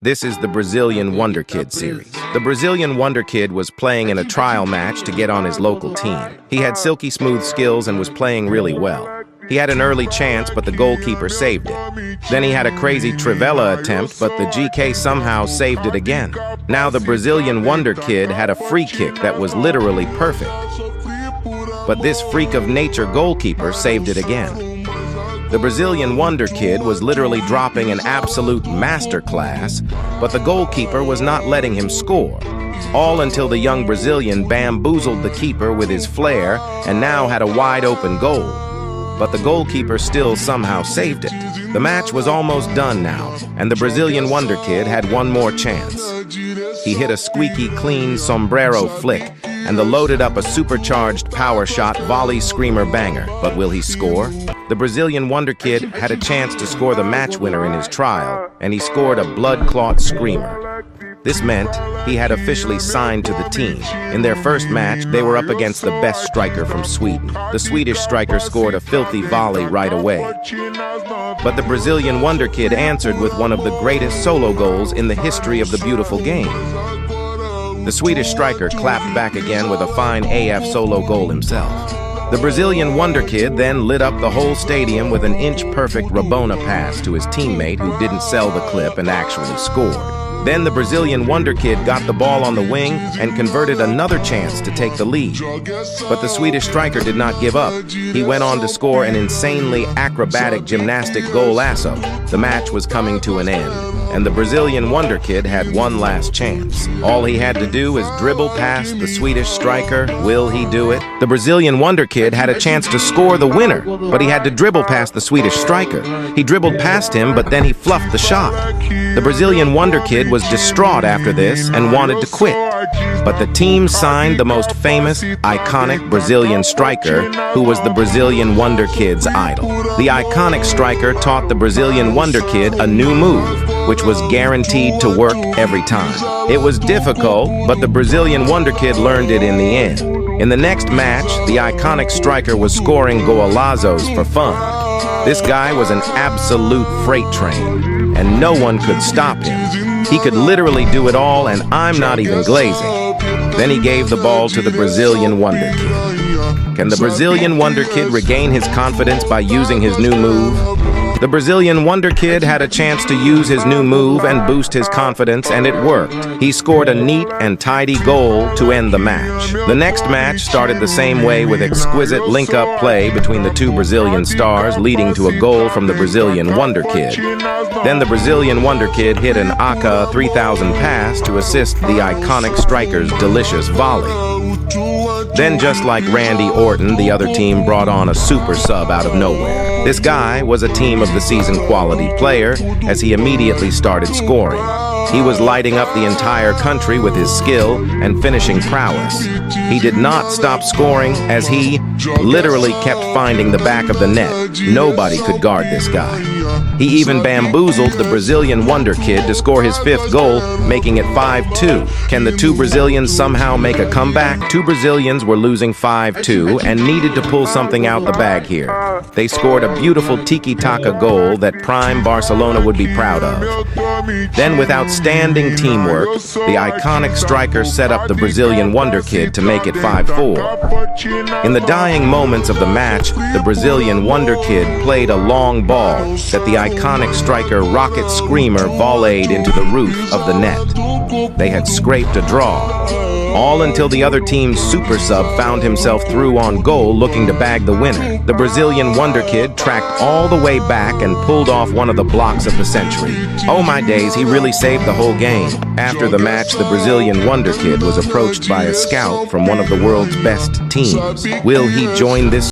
This is the Brazilian Wonder Kid series. The Brazilian Wonder Kid was playing in a trial match to get on his local team. He had silky smooth skills and was playing really well. He had an early chance, but the goalkeeper saved it. Then he had a crazy Trivela attempt, but the GK somehow saved it again. Now the Brazilian Wonder Kid had a free kick that was literally perfect. But this freak of nature goalkeeper saved it again. The Brazilian Wonder Kid was literally dropping an absolute masterclass, but the goalkeeper was not letting him score. All until the young Brazilian bamboozled the keeper with his flair and now had a wide-open goal. But the goalkeeper still somehow saved it. The match was almost done now, and the Brazilian Wonder Kid had one more chance. He hit a squeaky clean sombrero flick, and the loaded up a supercharged power shot volley screamer banger. But will he score? The Brazilian Wonder Kid had a chance to score the match winner in his trial, and he scored a blood-clot screamer. This meant he had officially signed to the team. In their first match, they were up against the best striker from Sweden. The Swedish striker scored a filthy volley right away. But the Brazilian Wonder Kid answered with one of the greatest solo goals in the history of the beautiful game. The Swedish striker clapped back again with a fine AF solo goal himself. The Brazilian Wonder Kid then lit up the whole stadium with an inch-perfect Rabona pass to his teammate who didn't sell the clip and actually scored. Then the Brazilian Wonder Kid got the ball on the wing and converted another chance to take the lead. But the Swedish striker did not give up. He went on to score an insanely acrobatic gymnastic golazo. The match was coming to an end, and the Brazilian Wonder Kid had one last chance. All he had to do was dribble past the Swedish striker. Will he do it? The Brazilian Wonder Kid had a chance to score the winner, but he had to dribble past the Swedish striker. He dribbled past him, but then he fluffed the shot. The Brazilian Wonder Kid was distraught after this and wanted to quit. But the team signed the most famous, iconic Brazilian striker, who was the Brazilian Wonder Kid's idol. The iconic striker taught the Brazilian Wonder Kid a new move, which was guaranteed to work every time. It was difficult, but the Brazilian Wonder Kid learned it in the end. In the next match, the iconic striker was scoring golazos for fun. This guy was an absolute freight train, and no one could stop him. He could literally do it all, and I'm not even glazing. Then he gave the ball to the Brazilian Wonder Kid. Can the Brazilian Wonder Kid regain his confidence by using his new move? The Brazilian Wonder Kid had a chance to use his new move and boost his confidence, and it worked. He scored a neat and tidy goal to end the match. The next match started the same way with exquisite link-up play between the two Brazilian stars, leading to a goal from the Brazilian Wonder Kid. Then the Brazilian Wonder Kid hit an AKA 3000 pass to assist the iconic striker's delicious volley. Then, just like Randy Orton, the other team brought on a super sub out of nowhere. This guy was a Team of the Season quality player, as he immediately started scoring. He was lighting up the entire country with his skill and finishing prowess. He did not stop scoring, as he literally kept finding the back of the net. Nobody could guard this guy. He even bamboozled the Brazilian Wonder Kid to score his fifth goal, making it 5-2. Can the two Brazilians somehow make a comeback? Two Brazilians were losing 5-2 and needed to pull something out the bag here. They scored a beautiful tiki-taka goal that prime Barcelona would be proud of. Then, with outstanding teamwork, the iconic striker set up the Brazilian Wonder Kid to make it 5-4. In the dying moments of the match, the Brazilian Wonder Kid played a long ball that the iconic striker Rocket Screamer volleyed into the roof of the net. They had scraped a draw, all until the other team's super sub found himself through on goal looking to bag the winner. The Brazilian Wonder Kid tracked all the way back and pulled off one of the blocks of the century. Oh my days, he really saved the whole game. After the match, the Brazilian Wonder Kid was approached by a scout from one of the world's best teams. Will he join this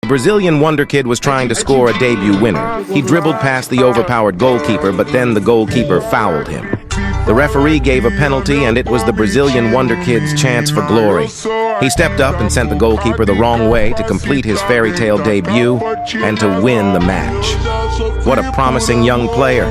The Brazilian Wonder Kid was trying to score a debut winner. He dribbled past the overpowered goalkeeper, but then the goalkeeper fouled him. The referee gave a penalty, and it was the Brazilian Wonder Kid's chance for glory. He stepped up and sent the goalkeeper the wrong way to complete his fairy tale debut and to win the match. What a promising young player.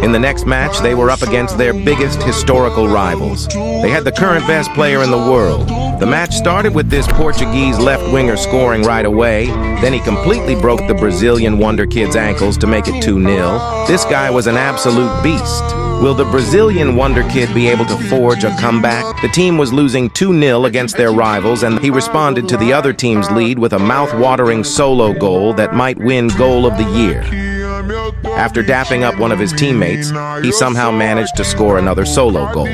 In the next match, they were up against their biggest historical rivals. They had the current best player in the world. The match started with this Portuguese left winger scoring right away. Then he completely broke the Brazilian Wonder Kid's ankles to make it 2-0. This guy was an absolute beast. Will the Brazilian Wonder Kid be able to forge a comeback? The team was losing 2-0 against their rivals, and he responded to the other team's lead with a mouth-watering solo goal that might win Goal of the Year. After dapping up one of his teammates, he somehow managed to score another solo goal.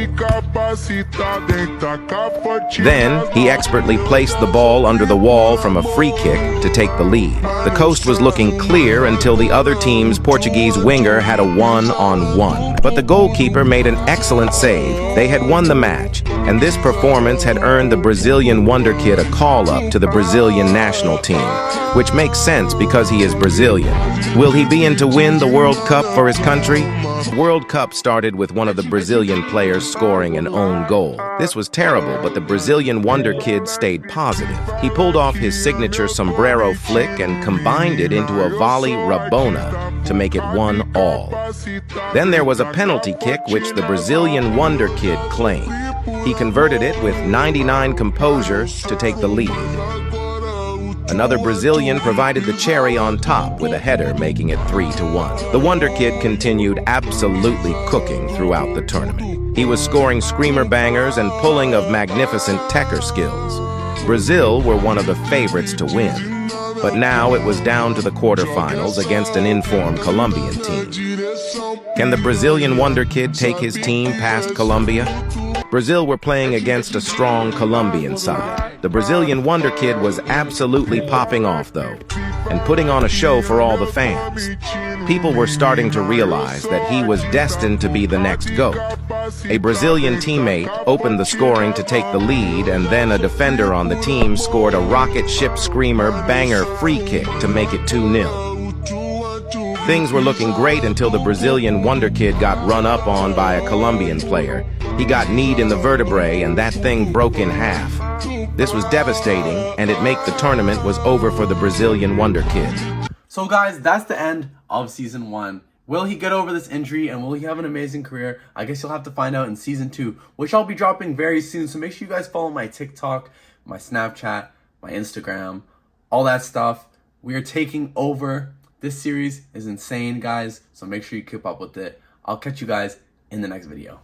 Then, he expertly placed the ball under the wall from a free kick to take the lead. The coast was looking clear until the other team's Portuguese winger had a one-on-one. But the goalkeeper made an excellent save. They had won the match, and this performance had earned the Brazilian Wonder Kid a call-up to the Brazilian national team, which makes sense because he is Brazilian. Will he be in to win the World Cup for his country? The World Cup started with one of the Brazilian players scoring an own goal. This was terrible, but the Brazilian Wonder Kid stayed positive. He pulled off his signature sombrero flick and combined it into a volley rabona to make it 1-1. Then there was a penalty kick which the Brazilian Wonder Kid claimed. He converted it with 99 composure to take the lead. Another Brazilian provided the cherry on top with a header, making it 3-1. The Wonder Kid continued absolutely cooking throughout the tournament. He was scoring screamer bangers and pulling of magnificent tecker skills. Brazil were one of the favorites to win, but now it was down to the quarterfinals against an informed Colombian team. Can the Brazilian Wonder Kid take his team past Colombia? Brazil were playing against a strong Colombian side. The Brazilian Wonder Kid was absolutely popping off, though, and putting on a show for all the fans. People were starting to realize that he was destined to be the next GOAT. A Brazilian teammate opened the scoring to take the lead, and then a defender on the team scored a rocket ship screamer banger free kick to make it 2-0. Things were looking great until the Brazilian Wonder Kid got run up on by a Colombian player. He got kneed in the vertebrae, and that thing broke in half. This was devastating, and it made the tournament was over for the Brazilian Wonder Kid. So guys, that's the end of Season 1. Will he get over this injury, and will he have an amazing career? I guess you'll have to find out in Season 2, which I'll be dropping very soon. So make sure you guys follow my TikTok, my Snapchat, my Instagram, all that stuff. We are taking over. This series is insane, guys, so make sure you keep up with it. I'll catch you guys in the next video.